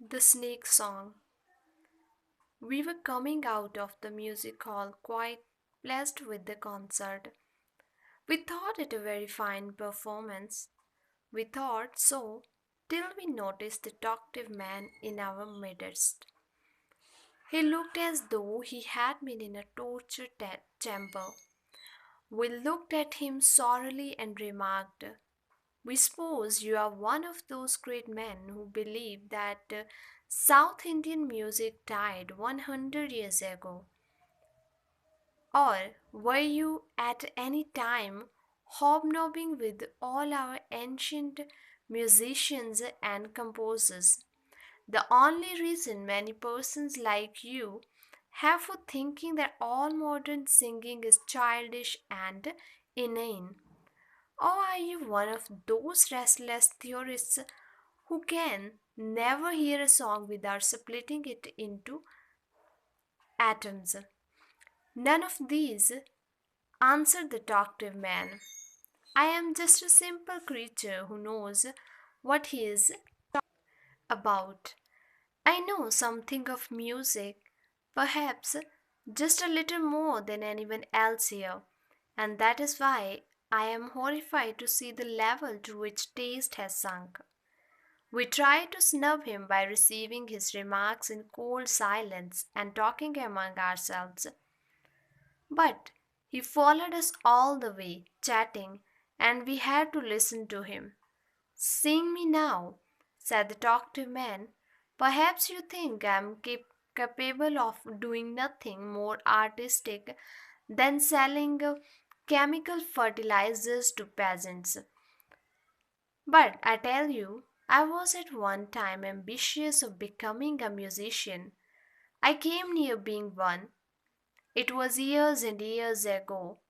The Snake Song. We were coming out of the music hall quite pleased with the concert. We thought it a very fine performance. We thought so till we noticed the talkative man in our midst. He looked as though he had been in a torture chamber. We looked at him sorrowfully and remarked, "We suppose you are one of those great men who believe that South Indian music died 100 years ago. Or were you at any time hobnobbing with all our ancient musicians and composers? The only reason many persons like you have for thinking that all modern singing is childish and inane. Or are you one of those restless theorists who can never hear a song without splitting it into atoms?" "None of these," answered the talkative man. "I am just a simple creature who knows what he is about. I know something of music, perhaps just a little more than anyone else here, and that is why I am horrified to see the level to which taste has sunk." We tried to snub him by receiving his remarks in cold silence and talking among ourselves. But he followed us all the way, chatting, and we had to listen to him. "Sing me now," said the talkative man. "Perhaps you think I am capable of doing nothing more artistic than selling chemical fertilizers to peasants. But I tell you, I was at one time ambitious of becoming a musician. I came near being one. It was years and years ago.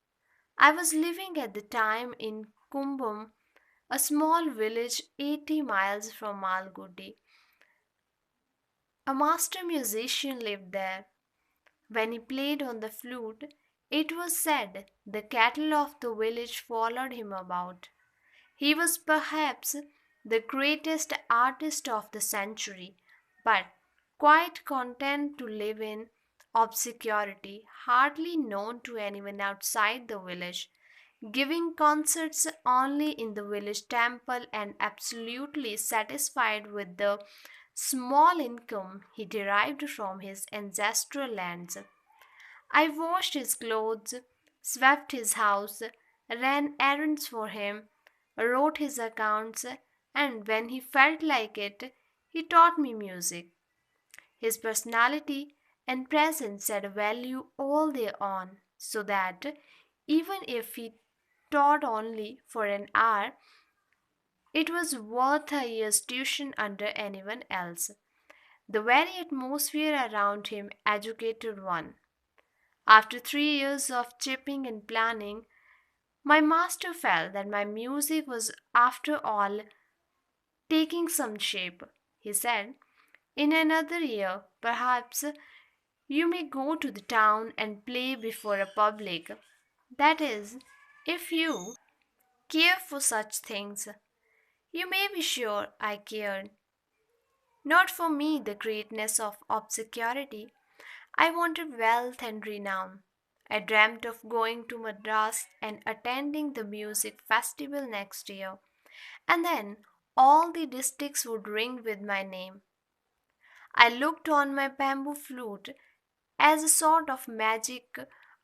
I was living at the time in Kumbum, a small village 80 miles from Malgudi. A master musician lived there. When he played on the flute, it was said the cattle of the village followed him about. He was perhaps the greatest artist of the century, but quite content to live in obscurity, hardly known to anyone outside the village, giving concerts only in the village temple and absolutely satisfied with the small income he derived from his ancestral lands. I washed his clothes, swept his house, ran errands for him, wrote his accounts, and when he felt like it, he taught me music. His personality and presence had a value all their own, so that even if he taught only for an hour, it was worth a year's tuition under anyone else. The very atmosphere around him educated one. After 3 years of chipping and planning, my master felt that my music was, after all, taking some shape. He said, "In another year, perhaps you may go to the town and play before a public. That is, if you care for such things." You may be sure I cared. Not for me the greatness of obscurity. I wanted wealth and renown. I dreamt of going to Madras and attending the music festival next year, and then all the districts would ring with my name. I looked on my bamboo flute as a sort of magic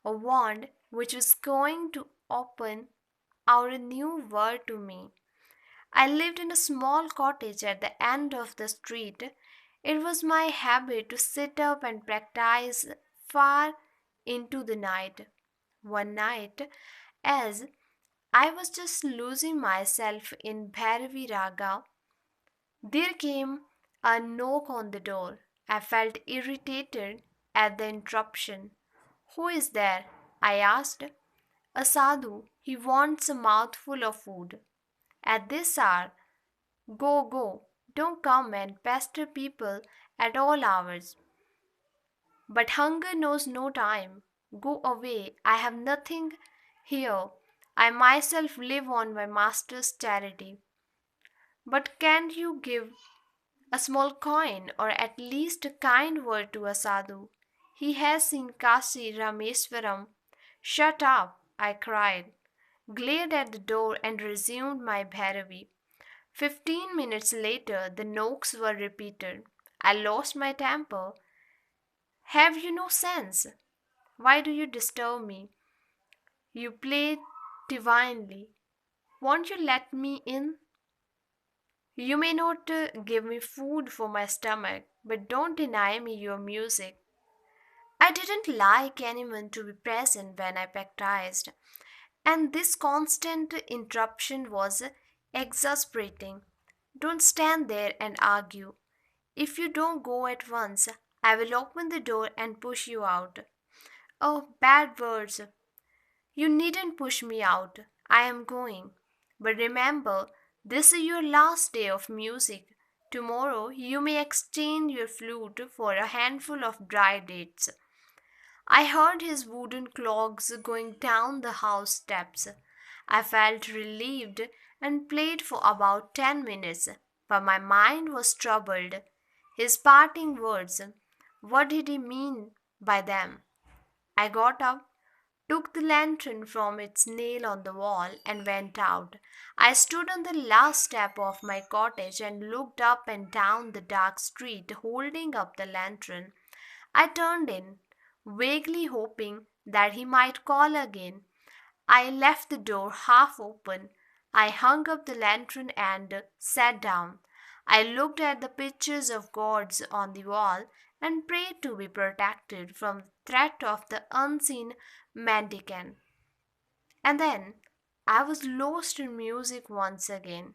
wand which was going to open out a new world to me. I lived in a small cottage at the end of the street. It was my habit to sit up and practice far into the night. One night, as I was just losing myself in Bhairavi Raga, there came a knock on the door. I felt irritated at the interruption. "Who is there?" I asked. "A sadhu. He wants a mouthful of food." "At this hour? Go, go. Don't come and pester people at all hours." "But hunger knows no time. Go away. I have nothing here. I myself live on my master's charity." "But can't you give A small coin, or at least a kind word to a sadhu. He has seen Kasi Rameswaram. Shut up, I cried, glared at the door, and resumed my Bhairavi. 15 minutes later, the knocks were repeated. I lost my temper. Have you no sense? Why do you disturb me? You play divinely. Won't you let me in? You may not give me food for my stomach, but don't deny me your music. I didn't like anyone to be present when I practiced, and this constant interruption was exasperating. Don't stand there and argue. If you don't go at once, I will open the door and push you out. Oh, bad words. You needn't push me out. I am going. But remember, this is your last day of music. Tomorrow you may exchange your flute for a handful of dry dates. I heard his wooden clogs going down the house steps. I felt relieved and played for about 10 minutes, but my mind was troubled. His parting words, what did he mean by them? I got up, took the lantern from its nail on the wall, and went out. I stood on the last step of my cottage and looked up and down the dark street, holding up the lantern. I turned in, vaguely hoping that he might call again. I left the door half open. I hung up the lantern and sat down. I looked at the pictures of gods on the wall and prayed to be protected from the threat of the unseen mendicant. And then I was lost in music once again.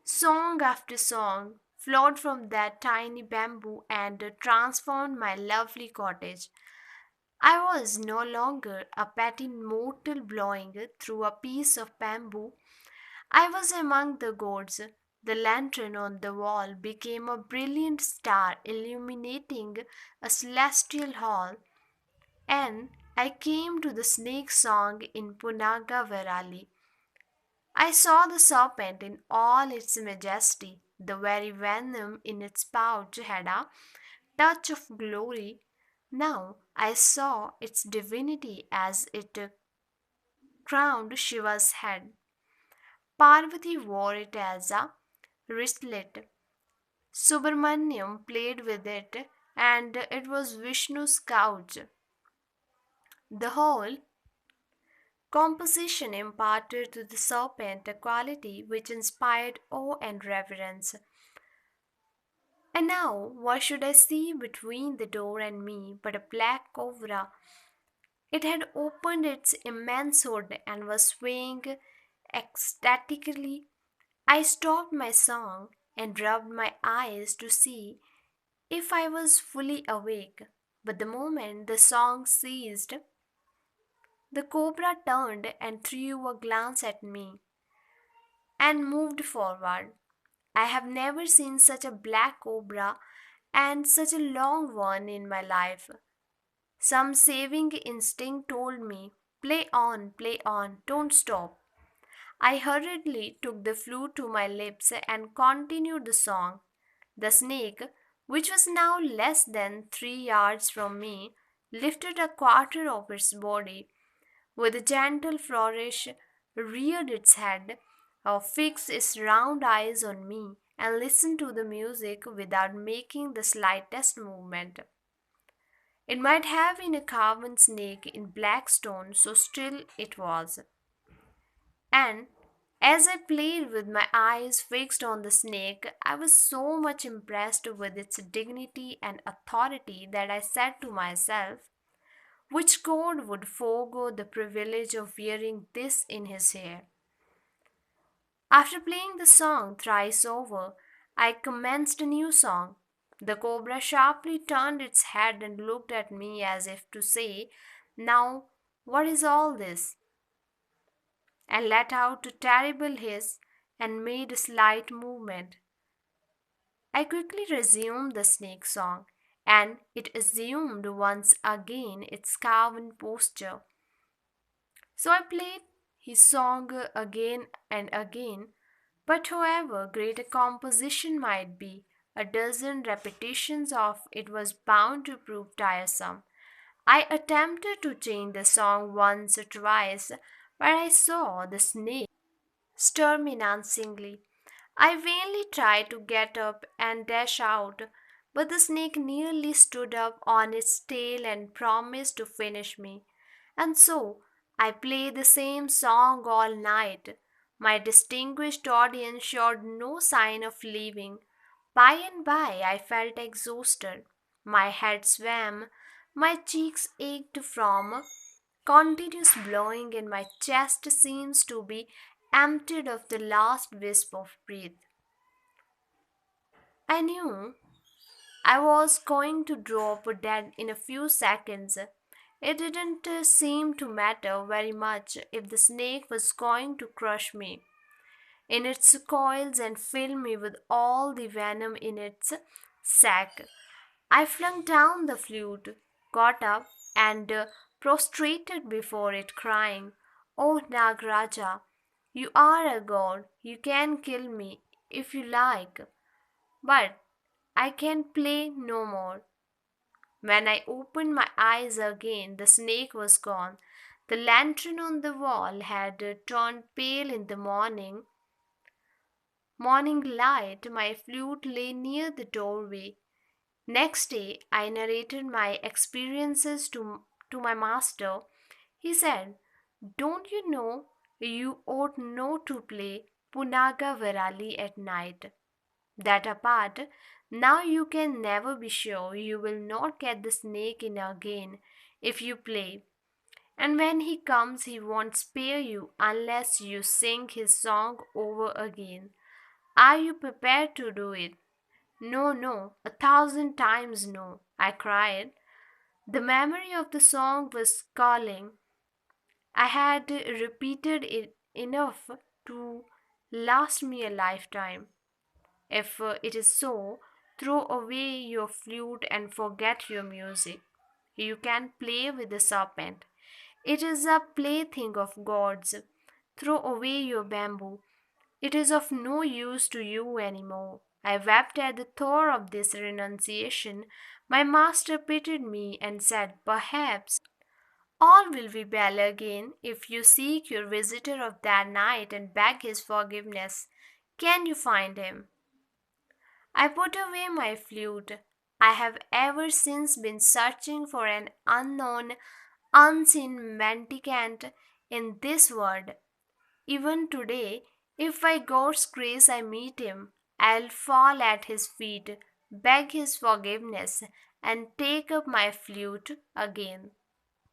Song after song flowed from that tiny bamboo and transformed my lovely cottage. I was no longer a petty mortal blowing through a piece of bamboo. I was among the gods. The lantern on the wall became a brilliant star illuminating a celestial hall, and I came to the snake song in Punaga Varali. I saw the serpent in all its majesty. The very venom in its pouch had a touch of glory. Now I saw its divinity as it crowned Shiva's head. Parvati wore it as a wristlet. Subramaniam played with it, and it was Vishnu's couch. The whole composition imparted to the serpent a quality which inspired awe and reverence. And now, what should I see between the door and me but a black cobra? It had opened its immense hood and was swaying ecstatically. I stopped my song and rubbed my eyes to see if I was fully awake. But the moment the song ceased, the cobra turned and threw a glance at me and moved forward. I have never seen such a black cobra and such a long one in my life. Some saving instinct told me, play on, don't stop. I hurriedly took the flute to my lips and continued the song. The snake, which was now less than 3 yards from me, lifted a quarter of its body. With a gentle flourish, reared its head, fixed its round eyes on me, and listened to the music without making the slightest movement. It might have been a carven snake in black stone, so still it was. And as I played with my eyes fixed on the snake, I was so much impressed with its dignity and authority that I said to myself, which god would forego the privilege of wearing this in his hair? After playing the song thrice over, I commenced a new song. The cobra sharply turned its head and looked at me as if to say, now, what is all this? I let out a terrible hiss and made a slight movement. I quickly resumed the snake song, and it assumed once again its carven posture. So I played his song again and again. But however great a composition might be, a dozen repetitions of it was bound to prove tiresome. I attempted to change the song once or twice, but I saw the snake stir menacingly. I vainly tried to get up and dash out, but the snake nearly stood up on its tail and promised to finish me. And so I played the same song all night. My distinguished audience showed no sign of leaving. By and by, I felt exhausted. My head swam, my cheeks ached from continuous blowing, and my chest seems to be emptied of the last wisp of breath. I knew I was going to drop dead in a few seconds. It didn't seem to matter very much if the snake was going to crush me in its coils and fill me with all the venom in its sac. I flung down the flute, got up, and prostrated before it, crying, "Oh Nagraja, you are a god. You can kill me if you like, but I can play no more." When I opened my eyes again, the snake was gone. The lantern on the wall had turned pale in the morning light. My flute lay near the doorway. Next day, I narrated my experiences to my master. He said, "Don't you know you ought not to play Punaga Virali at night? That apart, now you can never be sure you will not get the snake in again if you play. And when he comes, he won't spare you unless you sing his song over again. Are you prepared to do it?" "No, no, 1,000 times no," I cried. The memory of the song was calling. I had repeated it enough to last me a lifetime. If it is so, throw away your flute and forget your music. You can play with the serpent. It is a plaything of gods. Throw away your bamboo. It is of no use to you any more." I wept at the thought of this renunciation. My master pitied me and said, "Perhaps all will be well again if you seek your visitor of that night and beg his forgiveness. Can you find him?" I put away my flute. I have ever since been searching for an unknown, unseen mendicant in this world. Even today, if by God's grace I meet him, I'll fall at his feet, beg his forgiveness, and take up my flute again.